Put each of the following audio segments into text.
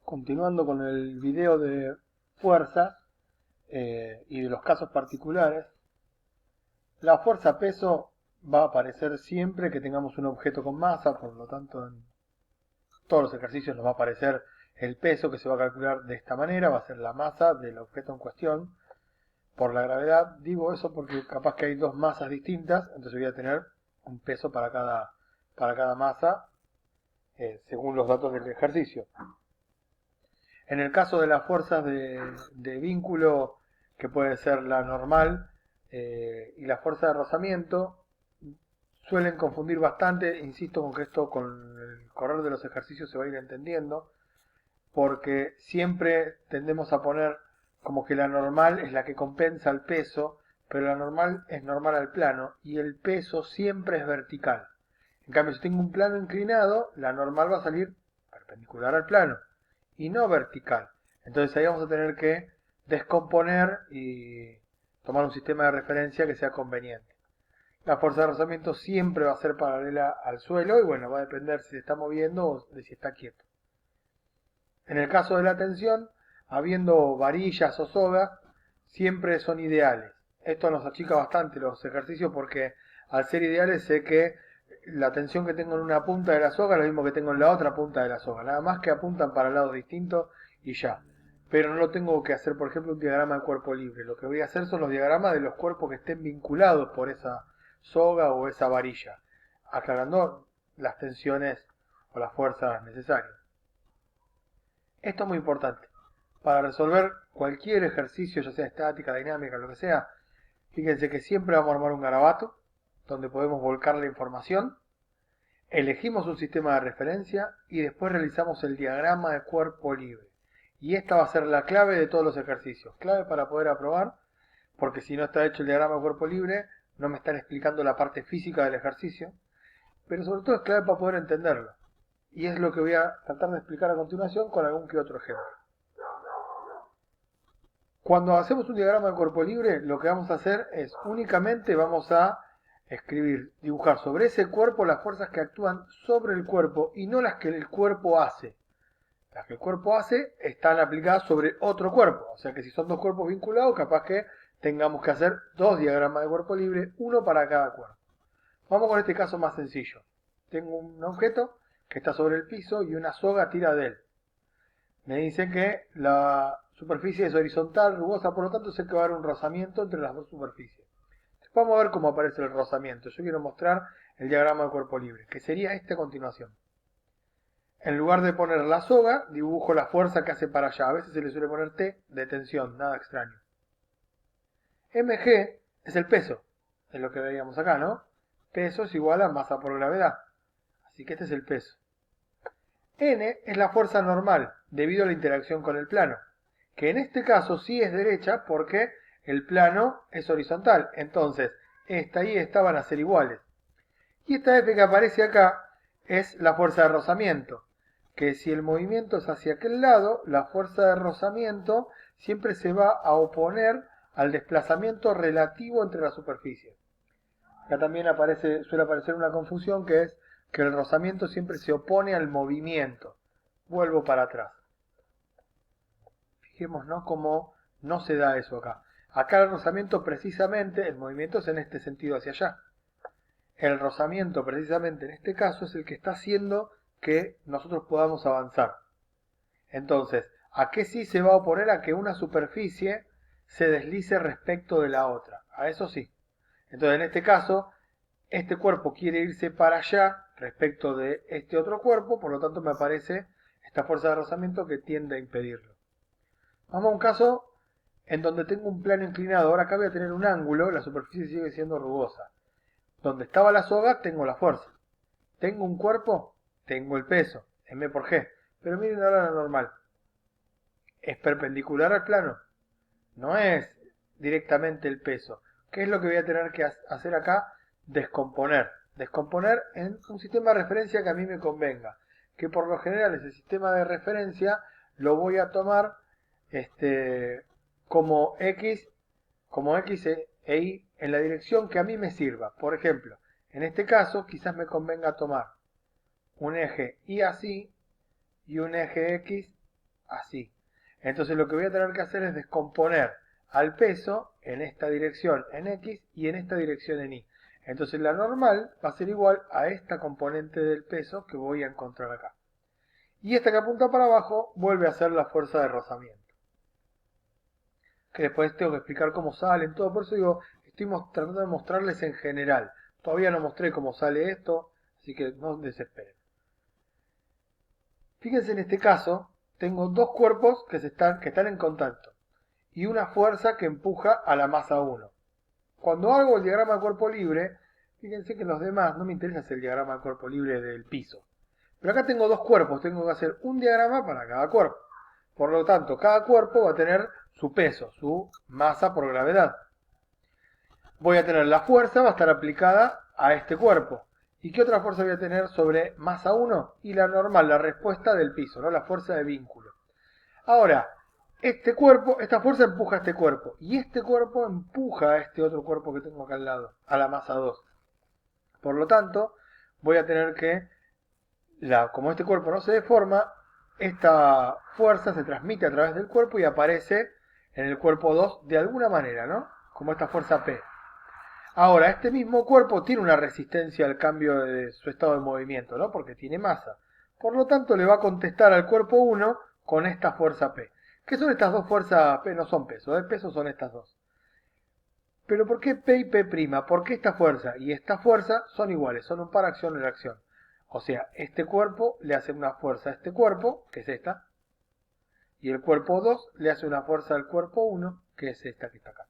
Continuando con el video de fuerza y de los casos particulares, la fuerza peso va a aparecer siempre que tengamos un objeto con masa, por lo tanto en todos los ejercicios nos va a aparecer el peso que se va a calcular de esta manera, va a ser la masa del objeto en cuestión por la gravedad. Digo eso porque capaz que hay dos masas distintas, entonces voy a tener un peso para cada masa según los datos del ejercicio. En el caso de las fuerzas de vínculo, que puede ser la normal y la fuerza de rozamiento, suelen confundir bastante. Insisto con que esto con el correr de los ejercicios se va a ir entendiendo, porque siempre tendemos a poner como que la normal es la que compensa el peso, pero la normal es normal al plano y el peso siempre es vertical. En cambio, si tengo un plano inclinado, la normal va a salir perpendicular al plano y no vertical. Entonces ahí vamos a tener que descomponer y tomar un sistema de referencia que sea conveniente. La fuerza de rozamiento siempre va a ser paralela al suelo y bueno, va a depender si se está moviendo o de si está quieto. En el caso de la tensión, habiendo varillas o sogas, siempre son ideales. Esto nos achica bastante los ejercicios porque al ser ideales sé que la tensión que tengo en una punta de la soga es lo mismo que tengo en la otra punta de la soga. Nada más que apuntan para lados distintos y ya. Pero no lo tengo que hacer, por ejemplo, un diagrama de cuerpo libre. Lo que voy a hacer son los diagramas de los cuerpos que estén vinculados por esa soga o esa varilla, aclarando las tensiones o las fuerzas necesarias. Esto es muy importante. Para resolver cualquier ejercicio, ya sea estática, dinámica, lo que sea, fíjense que siempre vamos a armar un garabato donde podemos volcar la información, elegimos un sistema de referencia y después realizamos el diagrama de cuerpo libre. Y esta va a ser la clave de todos los ejercicios, clave para poder aprobar, porque si no está hecho el diagrama de cuerpo libre, no me están explicando la parte física del ejercicio, pero sobre todo es clave para poder entenderlo. Y es lo que voy a tratar de explicar a continuación con algún que otro ejemplo. Cuando hacemos un diagrama de cuerpo libre, lo que vamos a hacer es únicamente vamos a dibujar sobre ese cuerpo las fuerzas que actúan sobre el cuerpo y no las que el cuerpo hace. Las que el cuerpo hace están aplicadas sobre otro cuerpo. O sea que si son dos cuerpos vinculados, capaz que tengamos que hacer dos diagramas de cuerpo libre, uno para cada cuerpo. Vamos con este caso más sencillo. Tengo un objeto que está sobre el piso y una soga tira de él. Me dice que la superficie es horizontal, rugosa, por lo tanto sé que va a haber un rozamiento entre las dos superficies. Vamos a ver cómo aparece el rozamiento. Yo quiero mostrar el diagrama de cuerpo libre, que sería este a continuación. En lugar de poner la soga, dibujo la fuerza que hace para allá. A veces se le suele poner T de tensión, nada extraño. mg es el peso, es lo que veíamos acá, ¿no? Peso es igual a masa por gravedad. Así que este es el peso. N es la fuerza normal, debido a la interacción con el plano, que en este caso sí es derecha porque el plano es horizontal. Entonces, esta y esta van a ser iguales. Y esta F que aparece acá es la fuerza de rozamiento, que si el movimiento es hacia aquel lado, la fuerza de rozamiento siempre se va a oponer al desplazamiento relativo entre las superficies. Acá también suele aparecer una confusión que es que el rozamiento siempre se opone al movimiento. Vuelvo para atrás. Fijémonos cómo no se da eso acá. Acá el rozamiento precisamente, el movimiento es en este sentido hacia allá. El rozamiento precisamente en este caso es el que está haciendo que nosotros podamos avanzar. Entonces, ¿a qué sí se va a oponer? A que una superficie se deslice respecto de la otra. A eso sí. Entonces, en este caso, este cuerpo quiere irse para allá respecto de este otro cuerpo, por lo tanto me aparece esta fuerza de rozamiento que tiende a impedirlo. Vamos a un caso en donde tengo un plano inclinado. Ahora acá voy a tener un ángulo, la superficie sigue siendo rugosa. Donde estaba la soga tengo la fuerza. Tengo un cuerpo, tengo el peso, m por g. Pero miren ahora la normal. Es perpendicular al plano. No es directamente el peso. ¿Qué es lo que voy a tener que hacer acá? Descomponer. Descomponer en un sistema de referencia que a mí me convenga. Que por lo general ese sistema de referencia lo voy a tomar como X e Y en la dirección que a mí me sirva. Por ejemplo, en este caso quizás me convenga tomar un eje Y así y un eje X así. Entonces lo que voy a tener que hacer es descomponer al peso en esta dirección en X y en esta dirección en Y. Entonces la normal va a ser igual a esta componente del peso que voy a encontrar acá. Y esta que apunta para abajo vuelve a ser la fuerza de rozamiento. Que después tengo que explicar cómo salen, todo. Por eso digo, estoy tratando de mostrarles en general. Todavía no mostré cómo sale esto, así que no desesperen. Fíjense en este caso, tengo dos cuerpos que están en contacto y una fuerza que empuja a la masa 1. Cuando hago el diagrama de cuerpo libre, fíjense que en los demás no me interesa hacer el diagrama de cuerpo libre del piso. Pero acá tengo dos cuerpos, tengo que hacer un diagrama para cada cuerpo. Por lo tanto, cada cuerpo va a tener su peso, su masa por gravedad. Voy a tener la fuerza, va a estar aplicada a este cuerpo. ¿Y qué otra fuerza voy a tener sobre masa 1? Y la normal, la respuesta del piso, ¿no? La fuerza de vínculo. Ahora, este cuerpo, esta fuerza empuja a este cuerpo. Y este cuerpo empuja a este otro cuerpo que tengo acá al lado, a la masa 2. Por lo tanto, voy a tener que, como este cuerpo no se deforma, esta fuerza se transmite a través del cuerpo y aparece en el cuerpo 2 de alguna manera, ¿no? Como esta fuerza P. Ahora, este mismo cuerpo tiene una resistencia al cambio de su estado de movimiento, ¿no? Porque tiene masa. Por lo tanto, le va a contestar al cuerpo 1 con esta fuerza P. ¿Qué son estas dos fuerzas P? No son peso, el peso son estas dos. Pero ¿por qué P y P'? ¿Por qué esta fuerza y esta fuerza son iguales? Son un par acción-reacción. O sea, este cuerpo le hace una fuerza a este cuerpo, que es esta, y el cuerpo 2 le hace una fuerza al cuerpo 1, que es esta que está acá.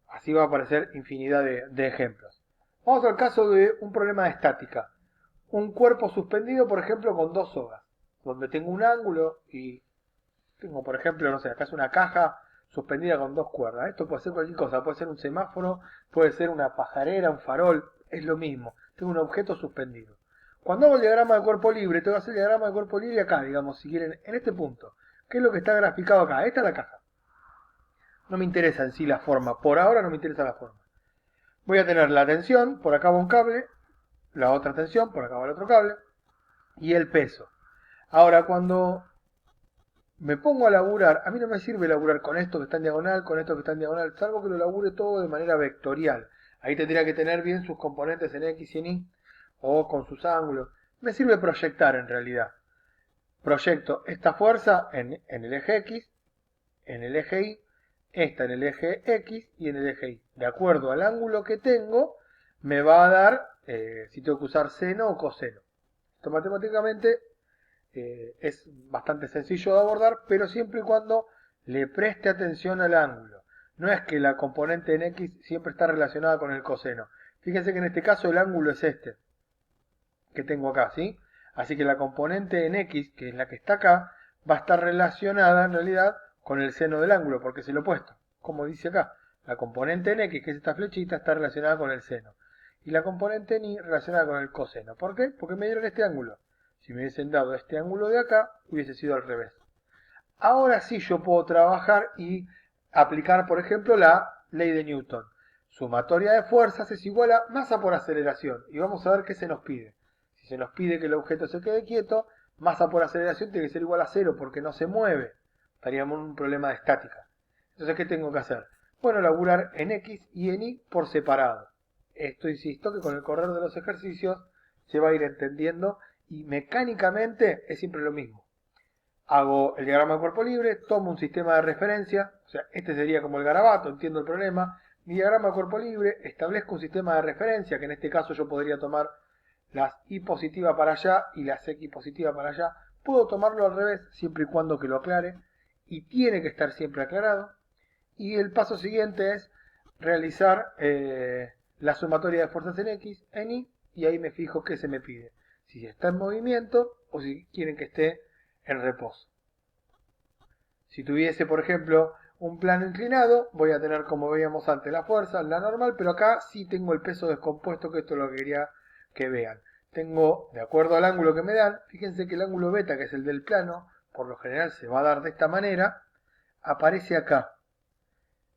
Así va a aparecer infinidad de ejemplos. Vamos al caso de un problema de estática. Un cuerpo suspendido, por ejemplo, con dos sogas, donde tengo un ángulo y tengo, por ejemplo, no sé, acá es una caja suspendida con dos cuerdas. Esto puede ser cualquier cosa, puede ser un semáforo, puede ser una pajarera, un farol, es lo mismo. Tengo un objeto suspendido. Cuando hago el diagrama de cuerpo libre, tengo que hacer el diagrama de cuerpo libre acá, digamos, si quieren, en este punto. ¿Qué es lo que está graficado acá? Esta es la caja. No me interesa en sí la forma, por ahora no me interesa la forma. Voy a tener la tensión, por acá va un cable, la otra tensión, por acá va el otro cable, y el peso. Ahora, cuando me pongo a laburar, a mí no me sirve laburar con esto que está en diagonal, con esto que está en diagonal, salvo que lo labure todo de manera vectorial. Ahí tendría que tener bien sus componentes en X y en Y, o con sus ángulos. Me sirve proyectar en realidad. Proyecto esta fuerza en el eje X, en el eje Y, esta en el eje X y en el eje Y. De acuerdo al ángulo que tengo, me va a dar si tengo que usar seno o coseno. Esto matemáticamente es bastante sencillo de abordar, pero siempre y cuando le preste atención al ángulo. No es que la componente en X siempre está relacionada con el coseno. Fíjense que en este caso el ángulo es este, que tengo acá, ¿sí? Así que la componente en X, que es la que está acá, va a estar relacionada en realidad con el seno del ángulo, porque es el opuesto. Como dice acá, la componente en X, que es esta flechita, está relacionada con el seno. Y la componente en Y relacionada con el coseno. ¿Por qué? Porque me dieron este ángulo. Si me hubiesen dado este ángulo de acá, hubiese sido al revés. Ahora sí yo puedo trabajar y aplicar, por ejemplo, la ley de Newton. Sumatoria de fuerzas es igual a masa por aceleración. Y vamos a ver qué se nos pide. Si se nos pide que el objeto se quede quieto, masa por aceleración tiene que ser igual a 0 porque no se mueve. Estaríamos en un problema de estática. Entonces, ¿qué tengo que hacer? Bueno, laburar en X y en Y por separado. Esto, insisto, que con el correr de los ejercicios se va a ir entendiendo y mecánicamente es siempre lo mismo. Hago el diagrama de cuerpo libre, tomo un sistema de referencia, o sea, este sería como el garabato, entiendo el problema. Mi diagrama de cuerpo libre, establezco un sistema de referencia, que en este caso yo podría tomar las Y positiva para allá y las X positiva para allá. Puedo tomarlo al revés, siempre y cuando que lo aclare, y tiene que estar siempre aclarado. Y el paso siguiente es realizar la sumatoria de fuerzas en X, en Y, y ahí me fijo qué se me pide. Si está en movimiento o si quieren que esté en reposo. Si tuviese, por ejemplo, un plano inclinado, voy a tener, como veíamos antes, la fuerza, la normal, pero acá sí tengo el peso descompuesto, que esto es lo que quería que vean. Tengo, de acuerdo al ángulo que me dan, fíjense que el ángulo beta, que es el del plano, por lo general se va a dar de esta manera, aparece acá.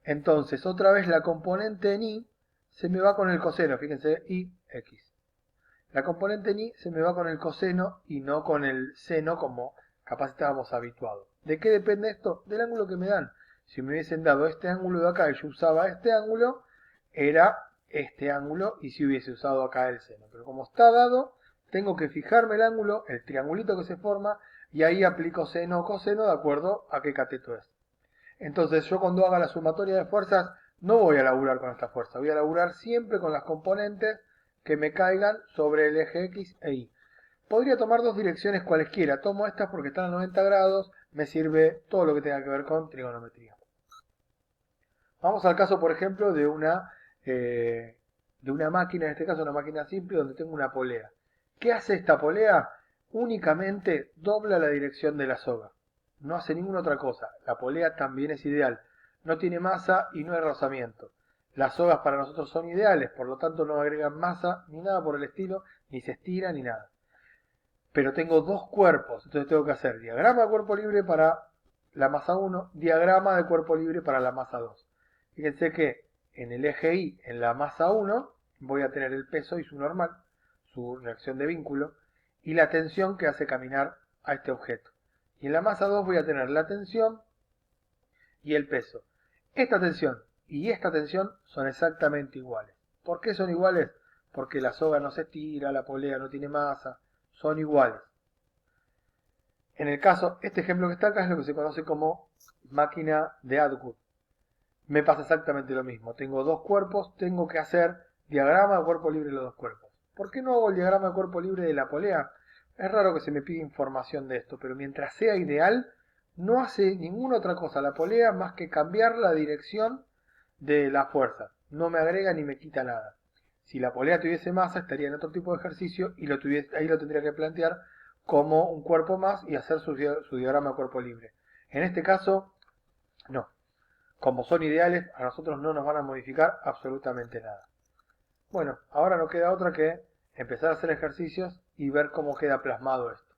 Entonces, otra vez la componente en Y se me va con el coseno, fíjense, Y, X. La componente ni se me va con el coseno y no con el seno como capaz estábamos habituados. ¿De qué depende esto? Del ángulo que me dan. Si me hubiesen dado este ángulo de acá y yo usaba este ángulo, era este ángulo, y si hubiese usado acá el seno. Pero como está dado, tengo que fijarme el ángulo, el triangulito que se forma, y ahí aplico seno o coseno de acuerdo a qué cateto es. Entonces yo cuando haga la sumatoria de fuerzas no voy a laburar con esta fuerza, voy a laburar siempre con las componentes que me caigan sobre el eje X e Y. Podría tomar dos direcciones cualesquiera, tomo estas porque están a 90 grados, me sirve todo lo que tenga que ver con trigonometría. Vamos al caso, por ejemplo, de una máquina, en este caso una máquina simple, donde tengo una polea. ¿Qué hace esta polea? Únicamente dobla la dirección de la soga. No hace ninguna otra cosa. La polea también es ideal. No tiene masa y no hay rozamiento. Las sogas para nosotros son ideales, por lo tanto no agregan masa ni nada por el estilo, ni se estira ni nada. Pero tengo dos cuerpos, entonces tengo que hacer diagrama de cuerpo libre para la masa 1, diagrama de cuerpo libre para la masa 2. Fíjense que en el eje Y, en la masa 1, voy a tener el peso y su normal, su reacción de vínculo, y la tensión que hace caminar a este objeto. Y en la masa 2 voy a tener la tensión y el peso. Esta tensión y esta tensión son exactamente iguales. ¿Por qué son iguales? Porque la soga no se estira, la polea no tiene masa, son iguales. En el caso, este ejemplo que está acá es lo que se conoce como máquina de Atwood. Me pasa exactamente lo mismo. Tengo dos cuerpos, tengo que hacer diagrama de cuerpo libre de los dos cuerpos. ¿Por qué no hago el diagrama de cuerpo libre de la polea? Es raro que se me pida información de esto, pero mientras sea ideal, no hace ninguna otra cosa la polea más que cambiar la dirección de la fuerza. No me agrega ni me quita nada. Si la polea tuviese masa, estaría en otro tipo de ejercicio y ahí lo tendría que plantear como un cuerpo más y hacer su diagrama de cuerpo libre. En este caso, no. Como son ideales, a nosotros no nos van a modificar absolutamente nada. Bueno, ahora no queda otra que empezar a hacer ejercicios y ver cómo queda plasmado esto.